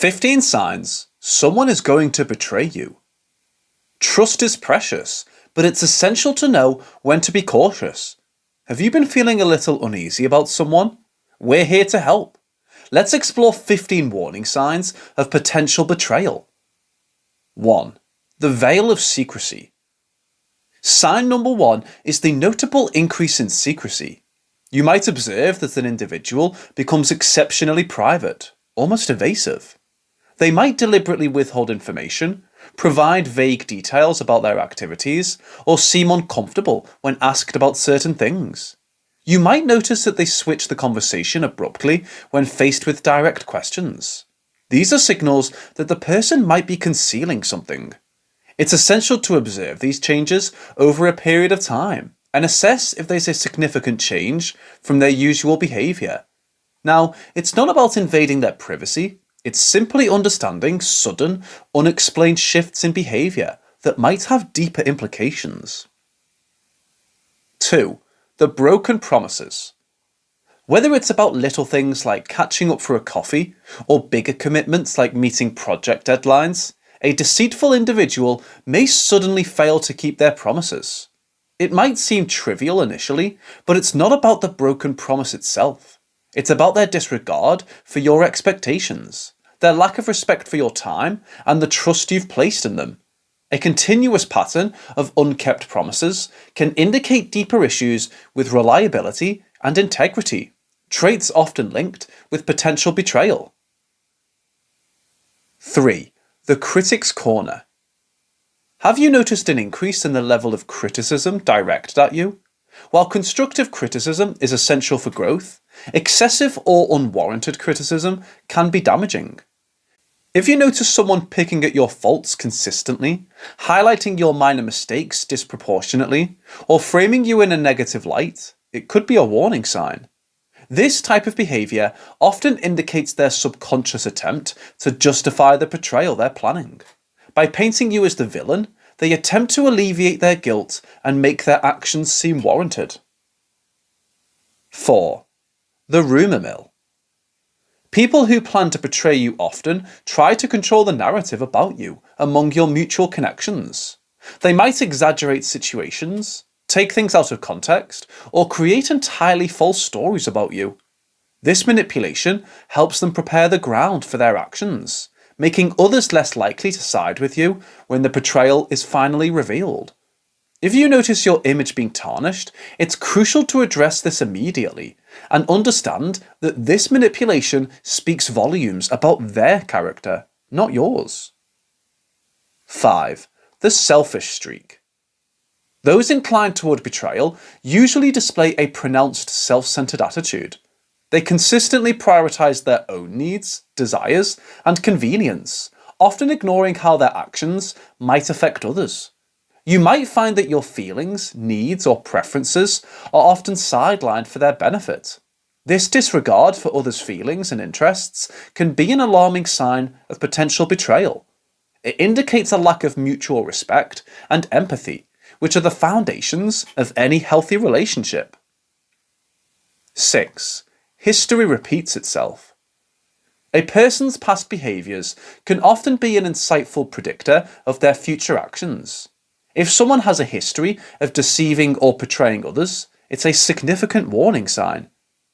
15 signs someone is going to betray you. Trust is precious, but it's essential to know when to be cautious. Have you been feeling a little uneasy about someone? We're here to help. Let's explore 15 warning signs of potential betrayal. 1. The veil of secrecy. Sign number 1 is the notable increase in secrecy. You might observe that an individual becomes exceptionally private, almost evasive. They might deliberately withhold information, provide vague details about their activities, or seem uncomfortable when asked about certain things. You might notice that they switch the conversation abruptly when faced with direct questions. These are signals that the person might be concealing something. It's essential to observe these changes over a period of time and assess if there's a significant change from their usual behaviour. Now, it's not about invading their privacy. It's simply understanding sudden, unexplained shifts in behaviour that might have deeper implications. 2. The broken promises. Whether it's about little things like catching up for a coffee, or bigger commitments like meeting project deadlines, a deceitful individual may suddenly fail to keep their promises. It might seem trivial initially, but it's not about the broken promise itself. It's about their disregard for your expectations, their lack of respect for your time, and the trust you've placed in them. A continuous pattern of unkept promises can indicate deeper issues with reliability and integrity, traits often linked with potential betrayal. 3. The critic's corner. Have you noticed an increase in the level of criticism directed at you? While constructive criticism is essential for growth, excessive or unwarranted criticism can be damaging. If you notice someone picking at your faults consistently, highlighting your minor mistakes disproportionately, or framing you in a negative light, it could be a warning sign. This type of behaviour often indicates their subconscious attempt to justify the betrayal they're planning. By painting you as the villain, they attempt to alleviate their guilt and make their actions seem warranted. 4. The rumour mill. People who plan to betray you often try to control the narrative about you among your mutual connections. They might exaggerate situations, take things out of context, or create entirely false stories about you. This manipulation helps them prepare the ground for their actions, making others less likely to side with you when the betrayal is finally revealed. If you notice your image being tarnished, it's crucial to address this immediately and understand that this manipulation speaks volumes about their character, not yours. 5. The selfish streak. Those inclined toward betrayal usually display a pronounced self-centered attitude. They consistently prioritize their own needs, desires, and convenience, often ignoring how their actions might affect others. You might find that your feelings, needs, or preferences are often sidelined for their benefit. This disregard for others' feelings and interests can be an alarming sign of potential betrayal. It indicates a lack of mutual respect and empathy, which are the foundations of any healthy relationship. 6. History repeats itself. A person's past behaviours can often be an insightful predictor of their future actions. If someone has a history of deceiving or betraying others, it's a significant warning sign.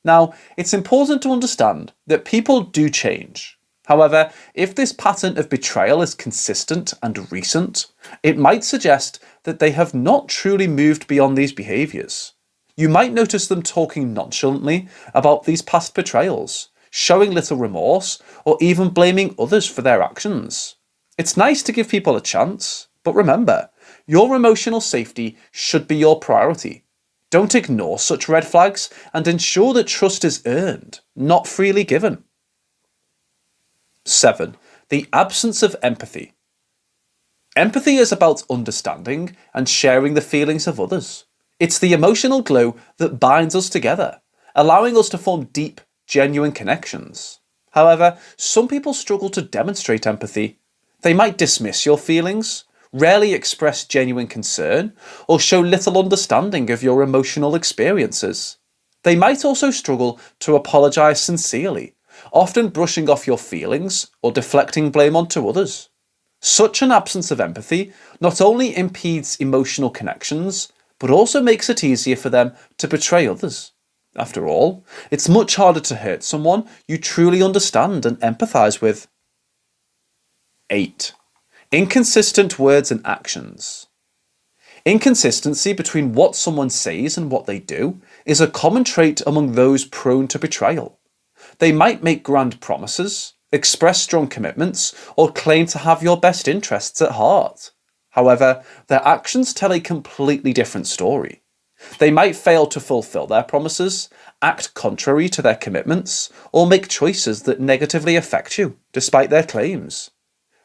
Now, it's important to understand that people do change. However, if this pattern of betrayal is consistent and recent, it might suggest that they have not truly moved beyond these behaviours. You might notice them talking nonchalantly about these past betrayals, showing little remorse, or even blaming others for their actions. It's nice to give people a chance, but remember, your emotional safety should be your priority. Don't ignore such red flags and ensure that trust is earned, not freely given. 7. The absence of empathy. Empathy is about understanding and sharing the feelings of others. It's the emotional glue that binds us together, allowing us to form deep, genuine connections. However, some people struggle to demonstrate empathy. They might dismiss your feelings, rarely express genuine concern, or show little understanding of your emotional experiences. They might also struggle to apologise sincerely, often brushing off your feelings or deflecting blame onto others. Such an absence of empathy not only impedes emotional connections, but also makes it easier for them to betray others. After all, it's much harder to hurt someone you truly understand and empathise with. 8. Inconsistent words and actions. Inconsistency between what someone says and what they do is a common trait among those prone to betrayal. They might make grand promises, express strong commitments, or claim to have your best interests at heart. However, their actions tell a completely different story. They might fail to fulfill their promises, act contrary to their commitments, or make choices that negatively affect you, despite their claims.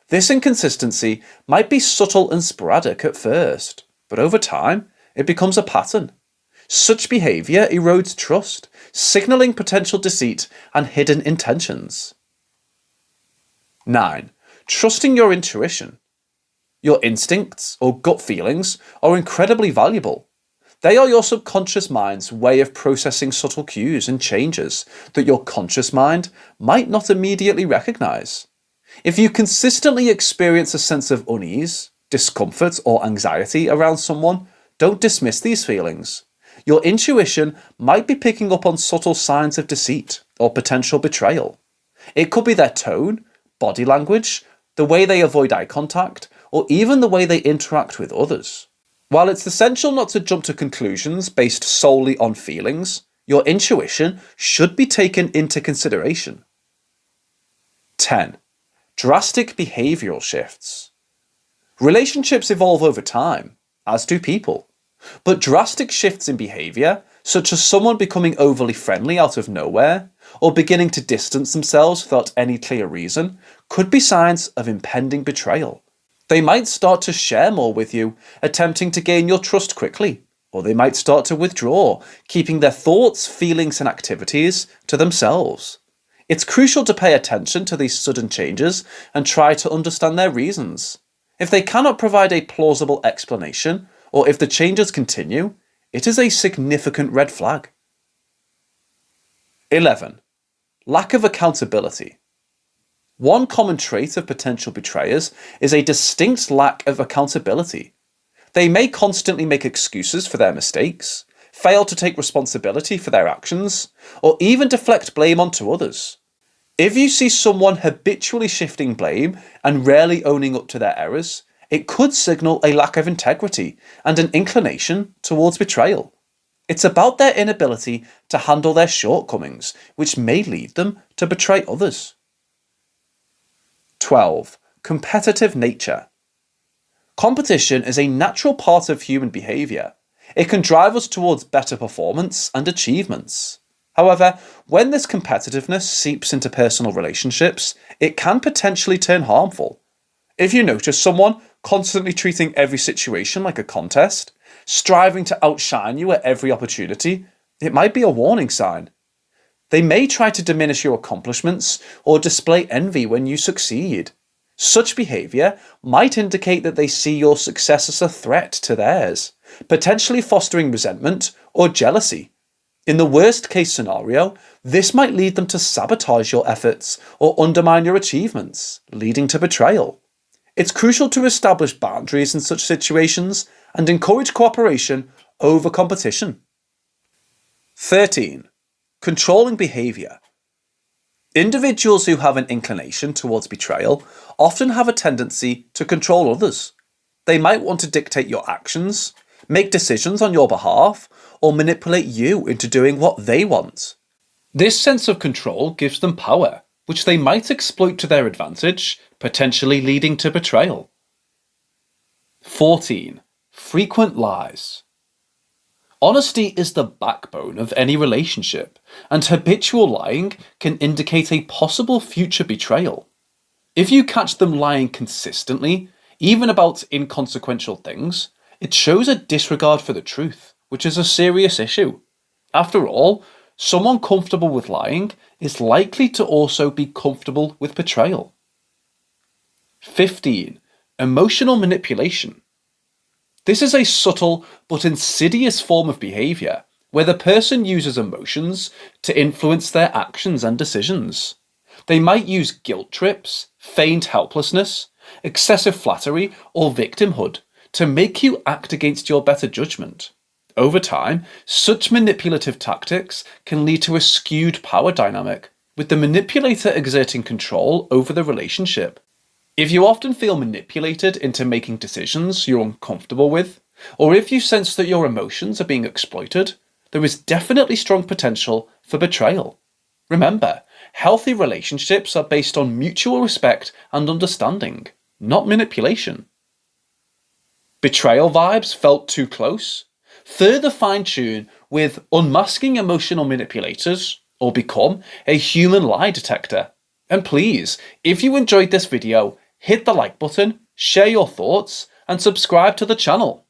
This inconsistency might be subtle and sporadic at first, but over time, it becomes a pattern. Such behaviour erodes trust, signalling potential deceit and hidden intentions. 9. Trusting your intuition. Your instincts or gut feelings are incredibly valuable. They are your subconscious mind's way of processing subtle cues and changes that your conscious mind might not immediately recognise. If you consistently experience a sense of unease, discomfort, or anxiety around someone, don't dismiss these feelings. Your intuition might be picking up on subtle signs of deceit or potential betrayal. It could be their tone, body language, the way they avoid eye contact, or even the way they interact with others. While it's essential not to jump to conclusions based solely on feelings, your intuition should be taken into consideration. 10. Drastic behavioural shifts. Relationships evolve over time, as do people. But drastic shifts in behaviour, such as someone becoming overly friendly out of nowhere, or beginning to distance themselves without any clear reason, could be signs of impending betrayal. They might start to share more with you, attempting to gain your trust quickly, or they might start to withdraw, keeping their thoughts, feelings, and activities to themselves. It's crucial to pay attention to these sudden changes and try to understand their reasons. If they cannot provide a plausible explanation, or if the changes continue, it is a significant red flag. 11. Lack of accountability. One common trait of potential betrayers is a distinct lack of accountability. They may constantly make excuses for their mistakes, fail to take responsibility for their actions, or even deflect blame onto others. If you see someone habitually shifting blame and rarely owning up to their errors, it could signal a lack of integrity and an inclination towards betrayal. It's about their inability to handle their shortcomings, which may lead them to betray others. 12. Competitive nature. Competition is a natural part of human behaviour. It can drive us towards better performance and achievements. However, when this competitiveness seeps into personal relationships, it can potentially turn harmful. If you notice someone constantly treating every situation like a contest, striving to outshine you at every opportunity, it might be a warning sign. They may try to diminish your accomplishments or display envy when you succeed. Such behaviour might indicate that they see your success as a threat to theirs, potentially fostering resentment or jealousy. In the worst case scenario, this might lead them to sabotage your efforts or undermine your achievements, leading to betrayal. It's crucial to establish boundaries in such situations and encourage cooperation over competition. 13. Controlling behaviour. Individuals who have an inclination towards betrayal often have a tendency to control others. They might want to dictate your actions, make decisions on your behalf, or manipulate you into doing what they want. This sense of control gives them power, which they might exploit to their advantage, potentially leading to betrayal. 14. Frequent lies. Honesty is the backbone of any relationship, and habitual lying can indicate a possible future betrayal. If you catch them lying consistently, even about inconsequential things, it shows a disregard for the truth, which is a serious issue. After all, someone comfortable with lying is likely to also be comfortable with betrayal. 15. Emotional manipulation. This is a subtle but insidious form of behaviour, where the person uses emotions to influence their actions and decisions. They might use guilt trips, feigned helplessness, excessive flattery, or victimhood to make you act against your better judgment. Over time, such manipulative tactics can lead to a skewed power dynamic, with the manipulator exerting control over the relationship. If you often feel manipulated into making decisions you're uncomfortable with, or if you sense that your emotions are being exploited, there is definitely strong potential for betrayal. Remember, healthy relationships are based on mutual respect and understanding, not manipulation. Betrayal vibes felt too close? Further fine-tune with unmasking emotional manipulators, or become a human lie detector. And please, if you enjoyed this video, hit the like button, share your thoughts, and subscribe to the channel.